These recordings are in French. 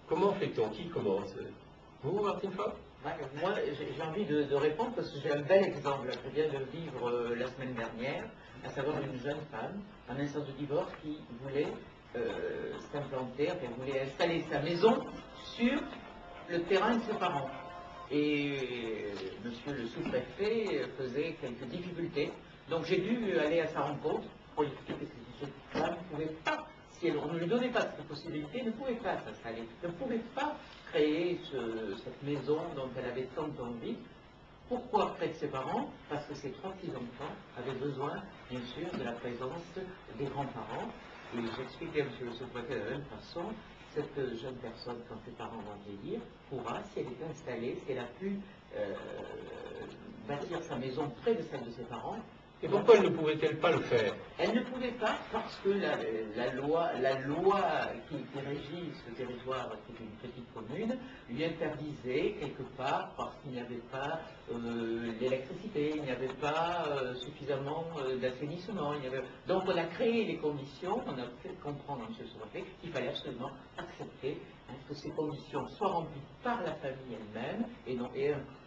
Comment fait-on? Qui commence? Vous, Martine Fopp? Moi, j'ai envie de répondre parce que j'ai un bel exemple que je viens de vivre la semaine dernière, à savoir une jeune femme en instance de divorce qui voulait s'implanter, enfin, voulait installer sa maison sur le terrain de ses parents. Et monsieur le sous-préfet faisait quelques difficultés. Donc j'ai dû aller à sa rencontre pour lui expliquer que cette femme ne pouvait pas, si on ne lui donnait pas cette possibilité, ne pouvait pas s'installer, ne pouvait pas créer cette maison dont elle avait tant envie. Pourquoi près de ses parents? Parce que ses 3 petits-enfants avaient besoin, bien sûr, de la présence des grands-parents. Et j'expliquais à M. le sous-préfet de la même façon, cette jeune personne, quand ses parents vont vieillir, pourra, si elle est installée, si elle a pu bâtir sa maison près de celle de ses parents. Et pourquoi ne pouvait-elle pas le faire? Elle ne pouvait pas parce que la loi qui régit ce territoire, qui est une petite commune, lui interdisait quelque part parce qu'il n'y avait pas l'électricité, il n'y avait pas suffisamment d'assainissement. Donc on a créé les conditions, on a fait comprendre à M. Sous-préfet qu'il fallait absolument accepter que ces conditions soient remplies par la famille elle-même et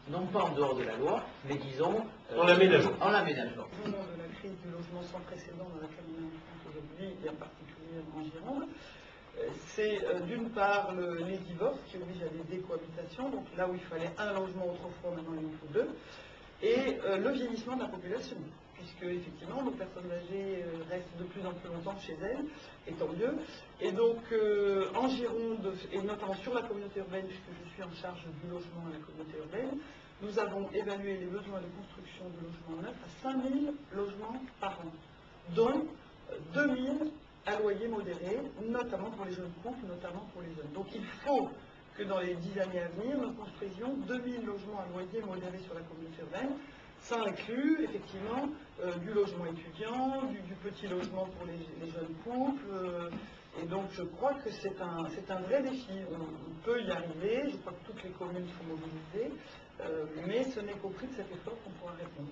non pas en dehors de la loi, mais disons en l'aménageant. En l'aménageant. Au moment de la crise du logement sans précédent dans laquelle on est en France aujourd'hui, et en particulier en Gironde, c'est d'une part les divorces qui obligent à des décohabitations, donc là où il fallait un logement autrefois, maintenant il en faut 2, et le vieillissement de la population, puisque effectivement nos personnes âgées restent de plus en plus longtemps chez elles, et tant mieux. Et donc en Gironde, et notamment sur la communauté urbaine, puisque je suis en charge du logement à la communauté urbaine, nous avons évalué les besoins de construction de logements neufs à 5000 logements par an, dont 2000 à loyer modéré, notamment pour les jeunes couples, notamment pour les jeunes. Donc il faut que dans les 10 années à venir, nous construisions 2000 logements à loyer modéré sur la communauté urbaine. Ça inclut effectivement du logement étudiant, du petit logement pour les jeunes couples. Et donc je crois que c'est un vrai défi. On peut y arriver, je crois que toutes les communes sont mobilisées, mais ce n'est qu'au prix de cet effort qu'on pourra répondre.